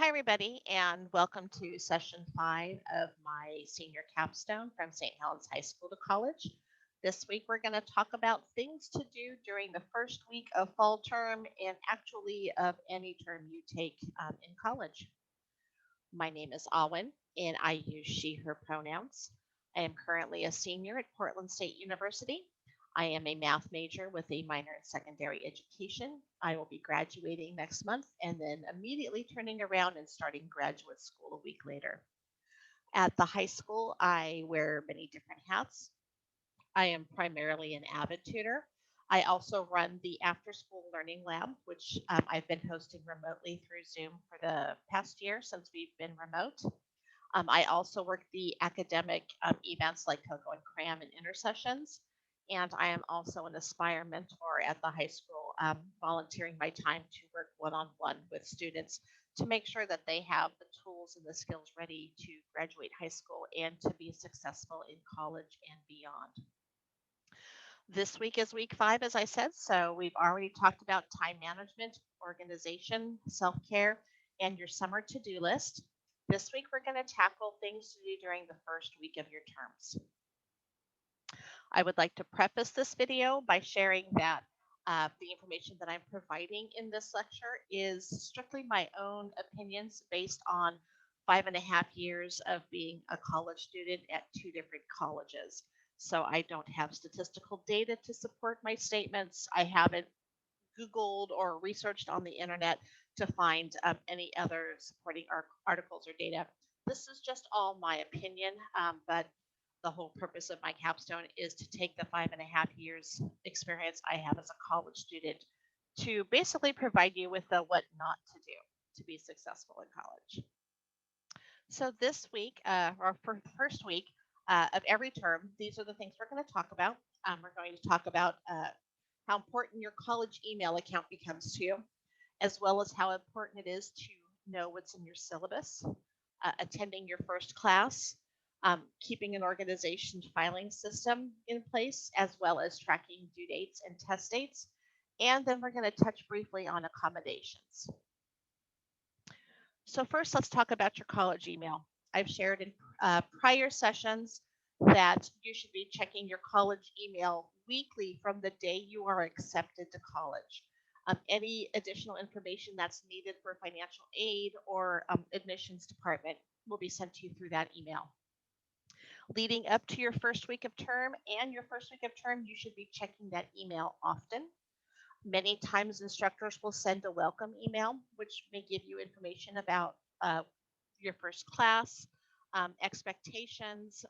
Hi, everybody, and welcome to session 5 of my senior capstone from St. Helens High School to College. This week, we're going to talk about things to do during the first week of fall term and actually of any term you take in college. My name is Alwyn, and I use she, her pronouns. I am currently a senior at Portland State University. I am a math major with a minor in secondary education. I will be graduating next month and then immediately turning around and starting graduate school a week later. At the high school, I wear many different hats. I am primarily an avid tutor. I also run the after school learning lab, which I've been hosting remotely through Zoom for the past year since we've been remote. I also work the academic events like Cocoa and Cram and Intersessions. And I am also an Aspire mentor at the high school, volunteering my time to work one on one with students to make sure that they have the tools and the skills ready to graduate high school and to be successful in college and beyond. This week is week 5, as I said. So we've already talked about time management, organization, self care, and your summer to do list. This week, we're going to tackle things to do during the first week of your terms. I would like to preface this video by sharing that the information that I'm providing in this lecture is strictly my own opinions based on 5.5 years of being a college student at 2 different colleges. So I don't have statistical data to support my statements. I haven't Googled or researched on the internet to find any other supporting articles or data. This is just all my opinion, but the whole purpose of my capstone is to take the 5.5 years experience I have as a college student to basically provide you with the what not to do to be successful in college. So this week, or for the first week of every term, these are the things we're going to talk about. We're going to talk about how important your college email account becomes to you, as well as how important it is to know what's in your syllabus, attending your first class, keeping an organization filing system in place, as well as tracking due dates and test dates. And then we're going to touch briefly on accommodations. So first, let's talk about your college email. I've shared in prior sessions that you should be checking your college email weekly from the day you are accepted to college. Any additional information that's needed for financial aid or admissions department will be sent to you through that email. Leading up to your first week of term and your first week of term, you should be checking that email often. Many times, instructors will send a welcome email, which may give you information about your first class, expectations.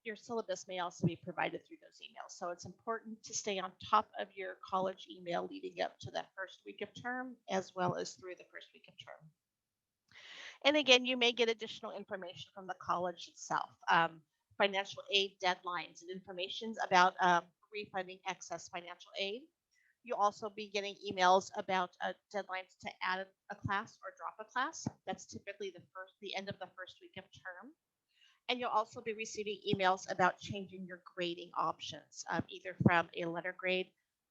Your syllabus may also be provided through those emails. So it's important to stay on top of your college email leading up to that first week of term, as well as through the first week of term. And again, you may get additional information from the college itself, financial aid deadlines and information about refunding excess financial aid. You'll also be getting emails about deadlines to add a class or drop a class. That's typically the end of the first week of term. And you'll also be receiving emails about changing your grading options, either from a letter grade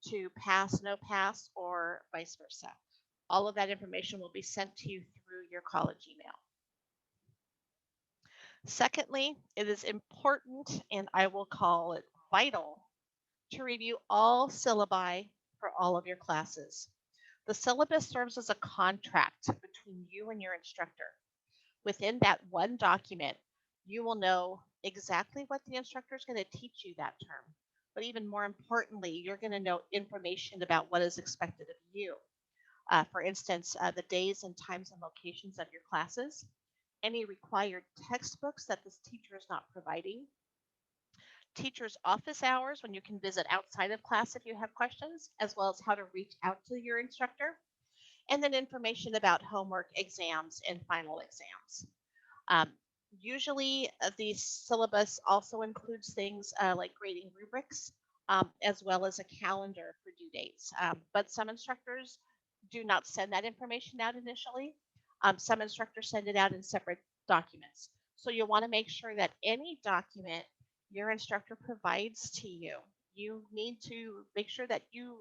to pass, no pass, or vice versa. All of that information will be sent to you through your college email. Secondly, it is important, and I will call it vital, to review all syllabi for all of your classes. The syllabus serves as a contract between you and your instructor. Within that one document, you will know exactly what the instructor is going to teach you that term. But even more importantly, you're going to know information about what is expected of you. For instance, the days and times and locations of your classes, any required textbooks that this teacher is not providing, teacher's office hours when you can visit outside of class if you have questions, as well as how to reach out to your instructor, and then information about homework, exams, and final exams. Um, Usually, the syllabus also includes things like grading rubrics, as well as a calendar for due dates. But some instructors do not send that information out initially. Some instructors send it out in separate documents. So you'll want to make sure that any document your instructor provides to you, you need to make sure that you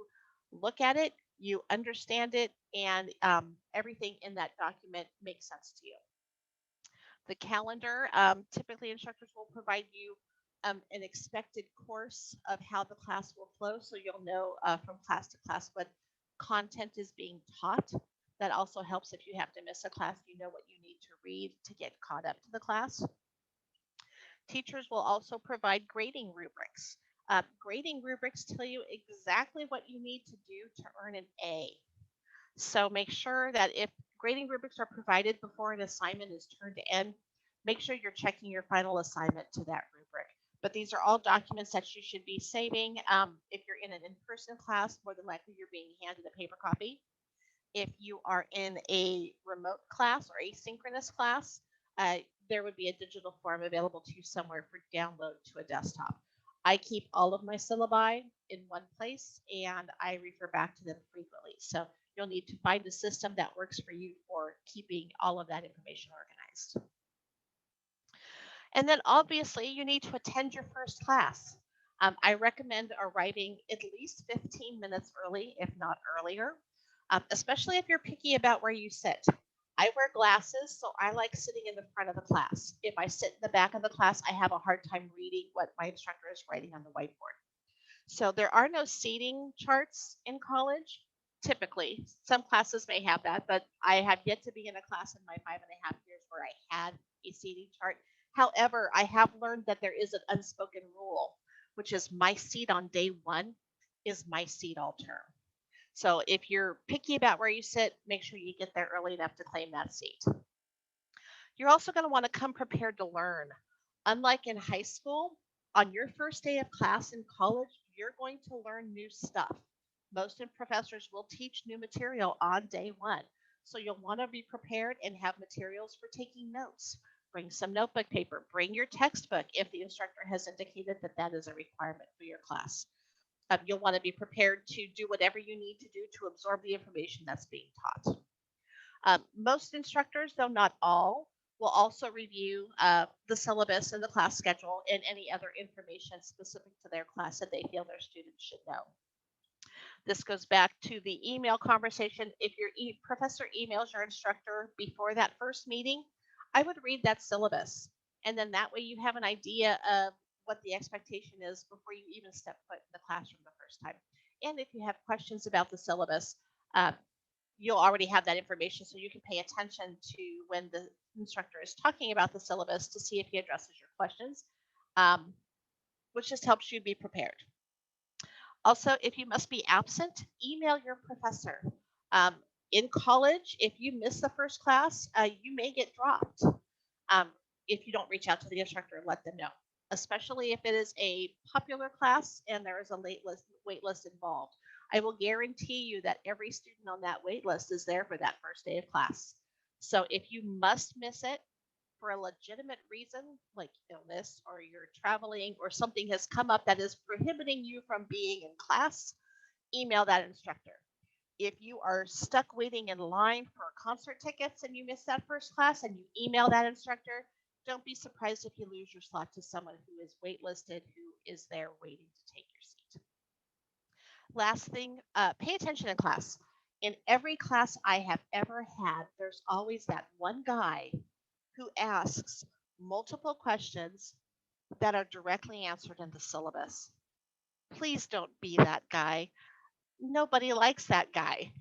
look at it, you understand it, and everything in that document makes sense to you. The calendar, typically instructors will provide you an expected course of how the class will flow, so you'll know from class to class what content is being taught. That also helps if you have to miss a class, you know what you need to read to get caught up to the class. Teachers will also provide grading rubrics. Grading rubrics tell you exactly what you need to do to earn an A. So make sure that if grading rubrics are provided before an assignment is turned in, make sure you're checking your final assignment to that rubric. But these are all documents that you should be saving. If you're in an in-person class, more than likely you're being handed a paper copy. If you are in a remote class or asynchronous class, uh, there would be a digital form available to you somewhere for download to a desktop. I keep all of my syllabi in one place and I refer back to them frequently. So you'll need to find a system that works for you for keeping all of that information organized. And then obviously you need to attend your first class. I recommend arriving at least 15 minutes early, if not earlier, especially if you're picky about where you sit. I wear glasses, so I like sitting in the front of the class. If I sit in the back of the class, I have a hard time reading what my instructor is writing on the whiteboard. So there are no seating charts in college. Typically, some classes may have that, but I have yet to be in a class in my 5.5 years where I had a seating chart. However, I have learned that there is an unspoken rule, which is my seat on day one is my seat all term. So if you're picky about where you sit, make sure you get there early enough to claim that seat. You're also going to want to come prepared to learn. Unlike in high school, on your first day of class in college, you're going to learn new stuff. Most professors will teach new material on day one. So you'll want to be prepared and have materials for taking notes. Bring some notebook paper. Bring your textbook if the instructor has indicated that that is a requirement for your class. You'll want to be prepared to do whatever you need to do to absorb the information that's being taught. Most instructors, though not all, will also review the syllabus and the class schedule and any other information specific to their class that they feel their students should know. This goes back to the email conversation. If your professor emails your instructor before that first meeting, I would read that syllabus. And then that way you have an idea of what the expectation is before you even step foot in the classroom the first time. And if you have questions about the syllabus, uh, you'll already have that information so you can pay attention to when the instructor is talking about the syllabus to see if he addresses your questions, um, which just helps you be prepared. Also, if you must be absent, email your professor. Um, in college, if you miss the first class, you may get dropped if you don't reach out to the instructor and let them know, especially if it is a popular class and there is a wait list involved. I will guarantee you that every student on that wait list is there for that first day of class. So if you must miss it for a legitimate reason, like illness or you're traveling or something has come up that is prohibiting you from being in class, email that instructor. If you are stuck waiting in line for concert tickets and you miss that first class and you email that instructor, don't be surprised if you lose your slot to someone who is waitlisted, who is there waiting to take your seat. Last thing, pay attention in class. In every class I have ever had, there's always that one guy who asks multiple questions that are directly answered in the syllabus. Please don't be that guy. Nobody likes that guy.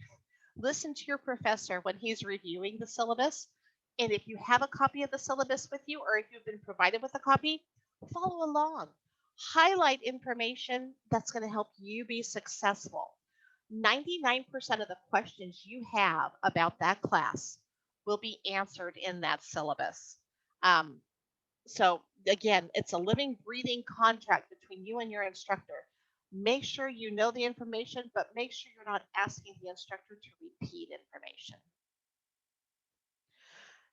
Listen to your professor when he's reviewing the syllabus. And if you have a copy of the syllabus with you, or if you've been provided with a copy, follow along. Highlight information that's going to help you be successful. 99% of the questions you have about that class will be answered in that syllabus. Um, so again, it's a living, breathing contract between you and your instructor. Make sure you know the information, but make sure you're not asking the instructor to repeat information.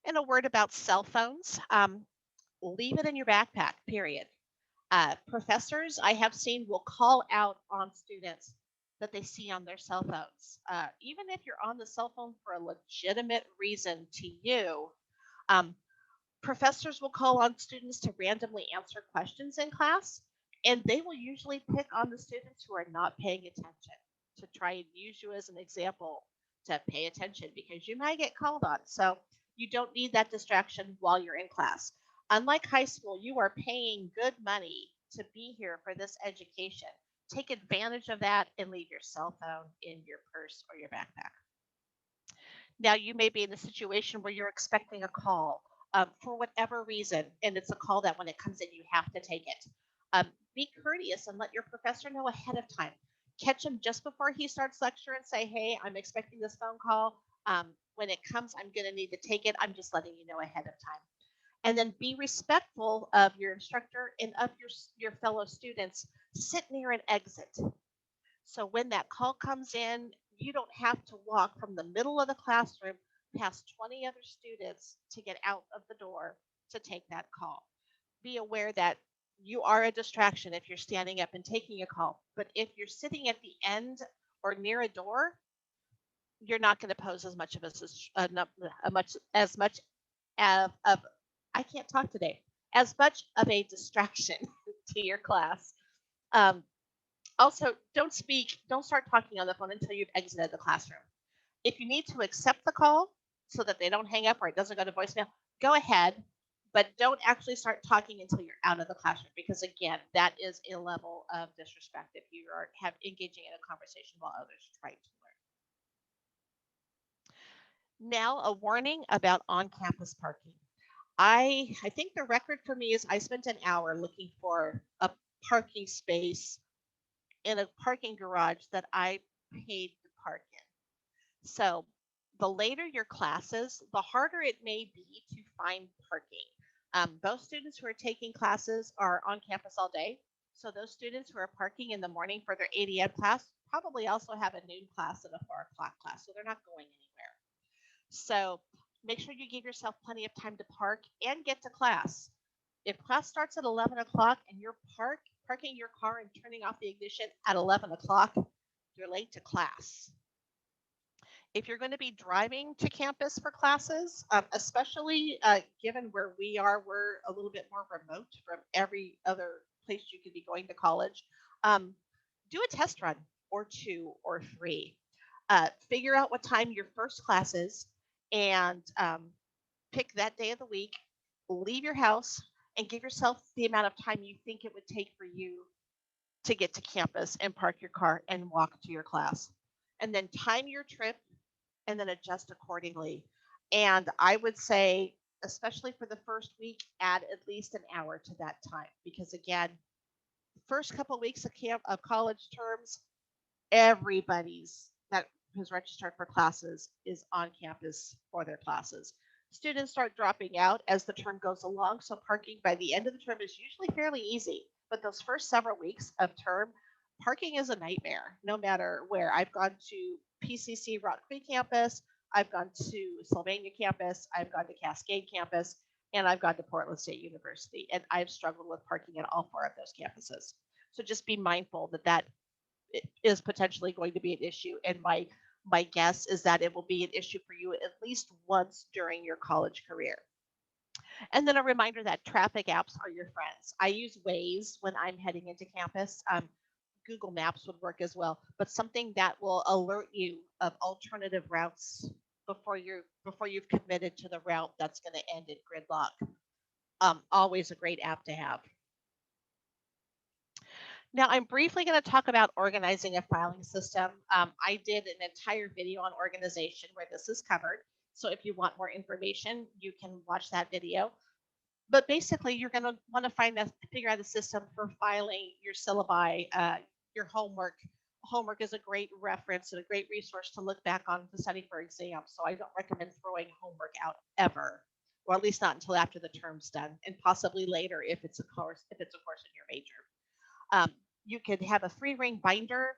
And a word about cell phones. Leave it in your backpack, period. Professors I have seen will call out on students that they see on their cell phones. Even if you're on the cell phone for a legitimate reason to you, um, professors will call on students to randomly answer questions in class, and they will usually pick on the students who are not paying attention. to try and use you as an example to pay attention because you might get called on. So you don't need that distraction while you're in class. Unlike high school, you are paying good money to be here for this education. Take advantage of that and leave your cell phone in your purse or your backpack. Now, you may be in a situation where you're expecting a call for whatever reason, and it's a call that when it comes in, you have to take it. Be courteous and let your professor know ahead of time. Catch him just before he starts lecture and say, "Hey, I'm expecting this phone call. When it comes, I'm going to need to take it. I'm just letting you know ahead of time." And then be respectful of your instructor and of your fellow students. Sit near an exit. So when that call comes in, you don't have to walk from the middle of the classroom past 20 other students to get out of the door to take that call. Be aware that you are a distraction if you're standing up and taking a call. But if you're sitting at the end or near a door, you're not going to pose as much of as much of I can't talk today as much of a distraction to your class. Um, Also, don't start talking on the phone until you've exited the classroom. If you need to accept the call so that they don't hang up or it doesn't go to voicemail, go ahead, but don't actually start talking until you're out of the classroom because again, that is a level of disrespect if you are engaging in a conversation while others try to learn. Now, a warning about on-campus parking. I think the record for me is I spent an hour looking for a parking space in a parking garage that I paid to park in. So the later your classes, the harder it may be to find parking. Both students who are taking classes are on campus all day. So those students who are parking in the morning for their ADN class probably also have a noon class and a 4 o'clock class. So they're not going anywhere. So make sure you give yourself plenty of time to park and get to class. If class starts at 11 o'clock and you're parking your car and turning off the ignition at 11 o'clock, you're late to class. If you're going to be driving to campus for classes, especially given where we are, we're a little bit more remote from every other place you could be going to college. Um, do a test run or two or three. Figure out what time your first class is and pick that day of the week, leave your house, and give yourself the amount of time you think it would take for you to get to campus and park your car and walk to your class. And then time your trip and then adjust accordingly. And I would say, especially for the first week, add at least an hour to that time because again, first couple of weeks of college terms, everybody's that who's registered for classes is on campus for their classes. Students start dropping out as the term goes along, so parking by the end of the term is usually fairly easy. But those first several weeks of term, parking is a nightmare no matter where. I've gone to PCC Rock Creek campus, I've gone to Sylvania campus, I've gone to Cascade campus, and I've gone to Portland State University, and I've struggled with parking at all four of those campuses. So just be mindful that that is potentially going to be an issue. And my guess is that it will be an issue for you at least once during your college career. And then a reminder that traffic apps are your friends. I use Waze when I'm heading into campus. Google Maps would work as well, but something that will alert you of alternative routes before you've committed to the route that's going to end in gridlock. Always a great app to have. Now, I'm briefly going to talk about organizing a filing system. I did an entire video on organization where this is covered. So if you want more information, you can watch that video. But basically, you're going to want to figure out a system for filing your syllabi, your homework. Homework is a great reference and a great resource to look back on to study for exams. So I don't recommend throwing homework out ever, or at least not until after the term's done, and possibly later if it's a course in your major. Um, you could have a 3-ring binder,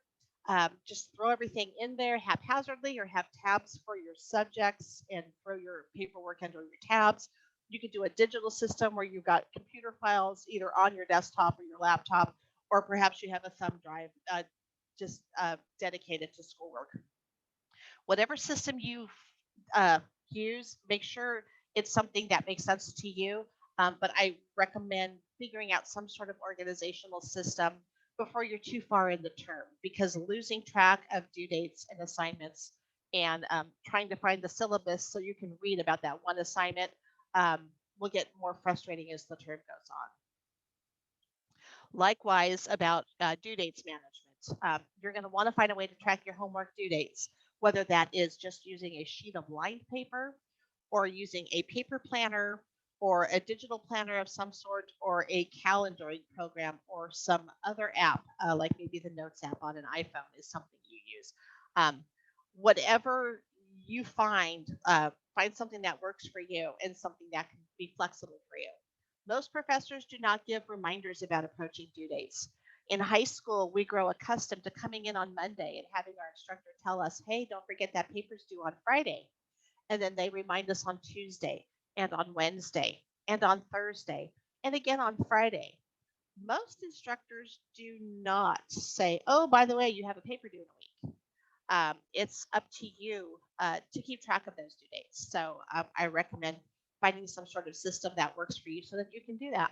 just throw everything in there haphazardly or have tabs for your subjects and throw your paperwork under your tabs. You could do a digital system where you've got computer files either on your desktop or your laptop, or perhaps you have a thumb drive just dedicated to schoolwork. Whatever system you uh, use, make sure it's something that makes sense to you. But I recommend figuring out some sort of organizational system before you're too far in the term, because losing track of due dates and assignments and trying to find the syllabus so you can read about that one assignment um, will get more frustrating as the term goes on. Likewise, about due dates management. You're going to want to find a way to track your homework due dates, whether that is just using a sheet of lined paper or using a paper planner or a digital planner of some sort or a calendaring program or some other app, like maybe the Notes app on an iPhone is something you use. Um, Whatever you find something that works for you and something that can be flexible for you. Most professors do not give reminders about approaching due dates. In high school, we grow accustomed to coming in on Monday and having our instructor tell us, hey, don't forget that paper's due on Friday. And then they remind us on Tuesday and on Wednesday and on Thursday and again on Friday. Most instructors do not say, oh, by the way, you have a paper due in a week. It's up to you to keep track of those due dates. So I recommend finding some sort of system that works for you so that you can do that.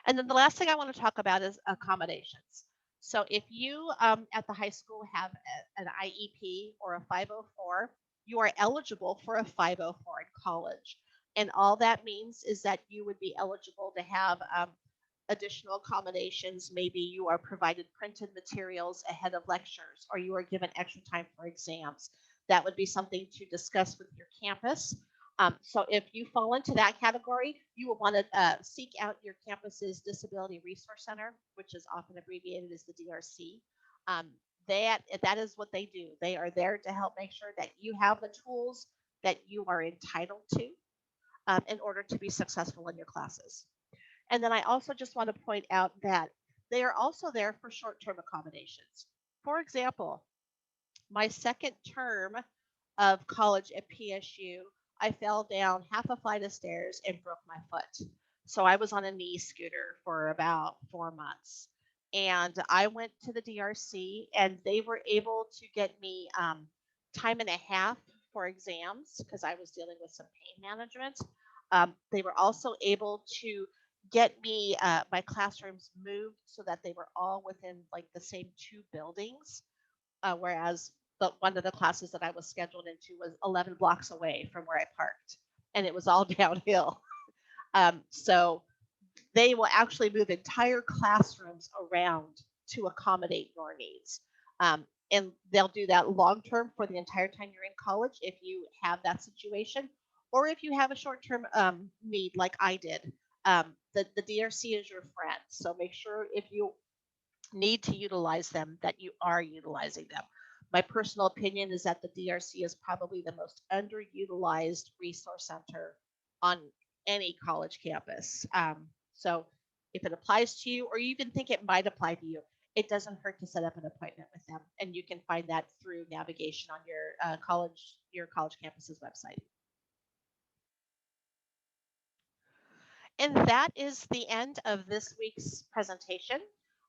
And then the last thing I want to talk about is accommodations. So if you at the high school have an IEP or a 504, you are eligible for a 504 in college. And all that means is that you would be eligible to have additional accommodations. Maybe you are provided printed materials ahead of lectures, or you are given extra time for exams. That would be something to discuss with your campus. So if you fall into that category, you will want to seek out your campus's Disability Resource Center, which is often abbreviated as the DRC. Um, that is what they do. They are there to help make sure that you have the tools that you are entitled to in order to be successful in your classes. And then I also just want to point out that they are also there for short-term accommodations. For example, my second term of college at PSU, I fell down half a flight of stairs and broke my foot. So I was on a knee scooter for about 4 months. And I went to the DRC and they were able to get me time and a half for exams because I was dealing with some pain management. They were also able to get me my classrooms moved so that they were all within like the same two buildings, whereas one of the classes that I was scheduled into was 11 blocks away from where I parked, and it was all downhill. So they will actually move entire classrooms around to accommodate your needs. And they'll do that long term for the entire time you're in college if you have that situation, or if you have a short term need like I did. The DRC is your friend. So make sure if you need to utilize them, that you are utilizing them. My personal opinion is that the DRC is probably the most underutilized resource center on any college campus. So if it applies to you, or you even think it might apply to you, it doesn't hurt to set up an appointment with them, and you can find that through navigation on your college campus's website. And that is the end of this week's presentation.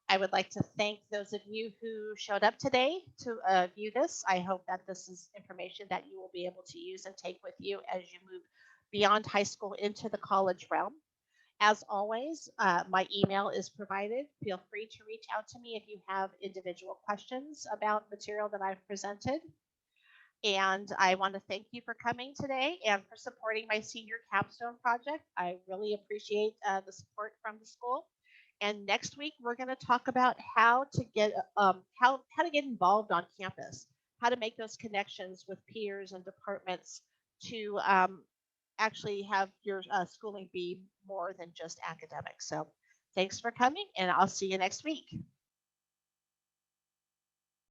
I would like to thank those of you who showed up today to view this. I hope that this is information that you will be able to use and take with you as you move beyond high school into the college realm. As always, my email is provided. Feel free to reach out to me if you have individual questions about material that I've presented. And I want to thank you for coming today and for supporting my senior capstone project. I really appreciate the support from the school. And next week we're going to talk about how to get how to get involved on campus, how to make those connections with peers and departments to actually have your schooling be more than just academic. So thanks for coming, and I'll see you next week.